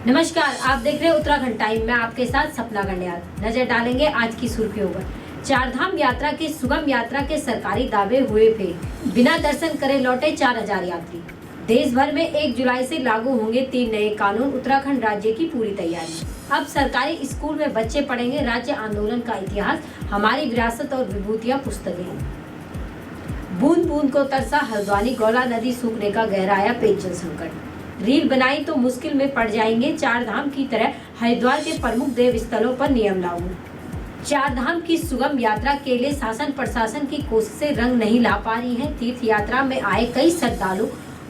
नमस्कार, आप देख रहे हैं उत्तराखंड टाइम में आपके साथ सपना गंडियाल। नजर डालेंगे आज की सुर्खियों पर। चारधाम यात्रा की सुगम यात्रा के सरकारी दावे हुए फेल, बिना दर्शन करे लौटे 4000 यात्री। देश भर में 1 जुलाई से लागू होंगे 3 नए कानून, उत्तराखंड राज्य की पूरी तैयारी। अब सरकारी स्कूल में बच्चे पढ़ेंगे राज्य आंदोलन का इतिहास, हमारी विरासत और विभूतियाँ पुस्तकें। बूंद बूंद को तरसा हल्द्वानी, गौला नदी सूखने का गहराया पेयजल संकट। रील बनाई तो मुश्किल में पड़ जाएंगे, चारधाम की तरह हरिद्वार के प्रमुख देव स्थलों पर नियम लागू। चारधाम की सुगम यात्रा के लिए शासन प्रशासन की कोशिशें रंग नहीं ला पा रही हैं। तीर्थ यात्रा में आए कई श्रद्धालु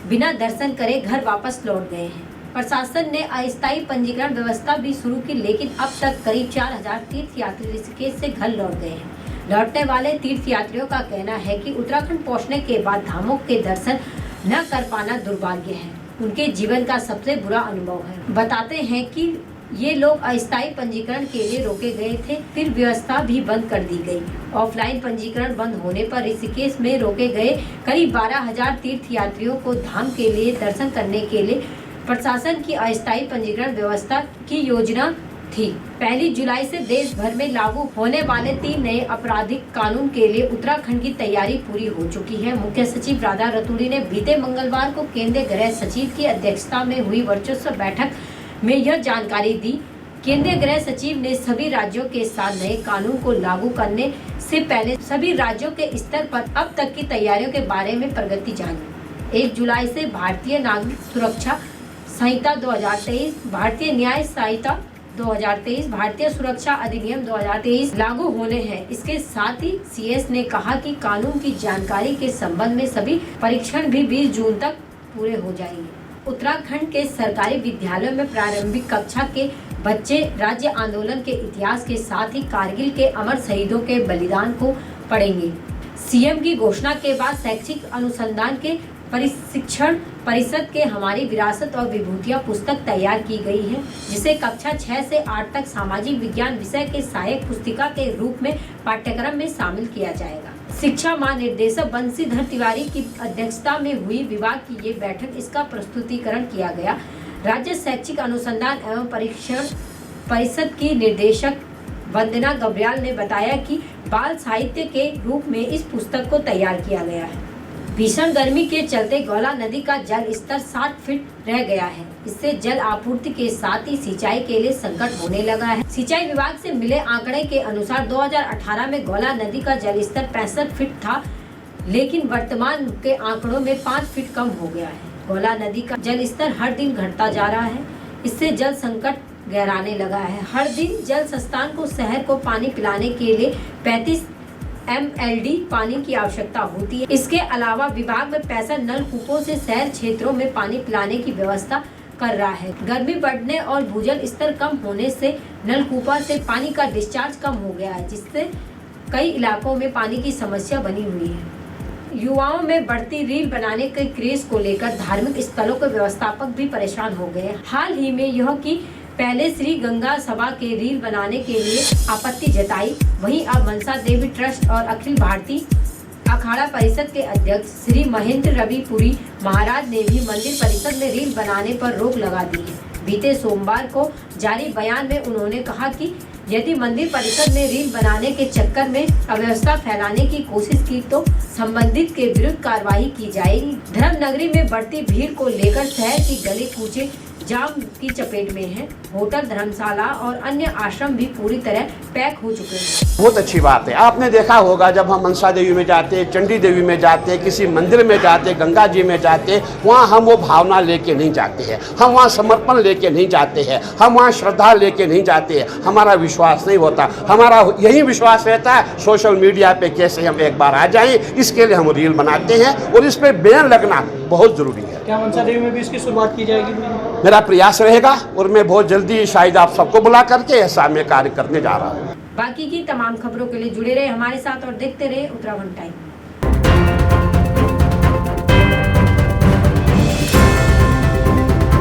बिना दर्शन करे घर वापस लौट गए हैं। प्रशासन ने अस्थायी पंजीकरण व्यवस्था भी शुरू की, लेकिन अब तक करीब 4000 तीर्थ यात्री ऋषिकेश से घर लौट गए हैं। लौटने वाले तीर्थ यात्रियों का कहना है कि उत्तराखंड पहुंचने के बाद धामों के दर्शन न कर पाना दुर्भाग्य है, उनके जीवन का सबसे बुरा अनुभव है। बताते हैं कि ये लोग अस्थायी पंजीकरण के लिए रोके गए थे, फिर व्यवस्था भी बंद कर दी गई। ऑफलाइन पंजीकरण बंद होने पर ऋषिकेश में रोके गए करीब 12000 तीर्थ यात्रियों को धाम के लिए दर्शन करने के लिए प्रशासन की अस्थायी पंजीकरण व्यवस्था की योजना थी। 1 जुलाई से देश भर में लागू होने वाले 3 नए आपराधिक कानून के लिए उत्तराखंड की तैयारी पूरी हो चुकी है। मुख्य सचिव राधा रतूड़ी ने बीते मंगलवार को केंद्रीय गृह सचिव की अध्यक्षता में हुई वर्चुअल बैठक में यह जानकारी दी। केंद्रीय गृह सचिव ने सभी राज्यों के साथ नए कानून को लागू करने से पहले सभी राज्यों के स्तर पर अब तक की तैयारियों के बारे में प्रगति जानी। 1 जुलाई से भारतीय नागरिक सुरक्षा संहिता 2023, भारतीय न्याय संहिता 2023, भारतीय सुरक्षा अधिनियम 2023 लागू होने हैं। इसके साथ ही सीएस ने कहा कि कानून की जानकारी के संबंध में सभी परीक्षण भी 20 जून तक पूरे हो जाएंगे। उत्तराखंड के सरकारी विद्यालयों में प्रारंभिक कक्षा के बच्चे राज्य आंदोलन के इतिहास के साथ ही कारगिल के अमर शहीदों के बलिदान को पढ़ेंगे। सीएम की घोषणा के बाद शैक्षिक अनुसंधान के प्रशिक्षण परिषद के हमारी विरासत और विभूतियाँ पुस्तक तैयार की गई है, जिसे कक्षा 6 से 8 तक सामाजिक विज्ञान विषय के सहायक पुस्तिका के रूप में पाठ्यक्रम में शामिल किया जाएगा। शिक्षा महानिदेशक बंशीधर तिवारी की अध्यक्षता में हुई विभाग की ये बैठक, इसका प्रस्तुतिकरण किया गया। राज्य शैक्षिक अनुसंधान एवं परीक्षण परिषद की निर्देशक वंदना गब्रियाल ने बताया कि बाल साहित्य के रूप में इस पुस्तक को तैयार किया गया है। भीषण गर्मी के चलते गौला नदी का जल स्तर 60 फीट रह गया है। इससे जल आपूर्ति के साथ ही सिंचाई के लिए संकट होने लगा है। सिंचाई विभाग से मिले आंकड़े के अनुसार 2018 में गौला नदी का जल स्तर 65 फीट था, लेकिन वर्तमान के आंकड़ों में 5 फीट कम हो गया है। गौला नदी का जल स्तर हर दिन घटता जा रहा है, इससे जल संकट गहराने लगा है। हर दिन जल संस्थान को शहर को पानी पिलाने के लिए 35 MLD पानी की आवश्यकता होती है। इसके अलावा विभाग में 65 नलकूपों से शहर क्षेत्रों में पानी पिलाने की व्यवस्था कर रहा है। गर्मी बढ़ने और भूजल स्तर कम होने से नलकूपों से पानी का डिस्चार्ज कम हो गया है, जिससे कई इलाकों में पानी की समस्या बनी हुई है। युवाओं में बढ़ती रील बनाने के क्रेज को लेकर धार्मिक स्थलों के व्यवस्थापक भी परेशान हो गए। हाल ही में यह कि पहले श्री गंगा सभा के रील बनाने के लिए आपत्ति जताई, वहीं अब मनसा देवी ट्रस्ट और अखिल भारतीय अखाड़ा परिषद के अध्यक्ष श्री महेंद्र रवि पुरी महाराज ने भी मंदिर परिषद में रील बनाने पर रोक लगा दी है। बीते सोमवार को जारी बयान में उन्होंने कहा कि यदि मंदिर परिषद ने रील बनाने के चक्कर में अव्यवस्था फैलाने की कोशिश की तो संबंधित के विरुद्ध कार्रवाई की जाएगी। धर्म नगरी में बढ़ती भीड़ को लेकर शहर की गली कूचे जाम की चपेट में है। होटल, धर्मशाला और अन्य आश्रम भी पूरी तरह पैक हो चुके हैं। बहुत अच्छी बात है। आपने देखा होगा जब हम मनसा देवी में जाते, चंडी देवी में जाते, किसी मंदिर में जाते, गंगा जी में जाते, वहाँ हम वो भावना लेके नहीं जाते हैं, हम वहाँ समर्पण लेके नहीं जाते हैं, हम वहाँ श्रद्धा लेके नहीं जाते हैं। हमारा विश्वास नहीं होता, हमारा यही विश्वास रहता है सोशल मीडिया पे कैसे हम एक बार आ जाएं, इसके लिए हम रील बनाते हैं और इस पर बैन लगना बहुत जरूरी है। क्या मनसा देवी में भी इसकी शुरुआत की जाएगी? मेरा प्रयास रहेगा और मैं बहुत जल्दी शायद आप सबको बुला करके ऐसा मैं कार्य करने जा रहा हूँ। बाकी की तमाम खबरों के लिए जुड़े रहे हमारे साथ और देखते रहे उत्तराखंड टाइम।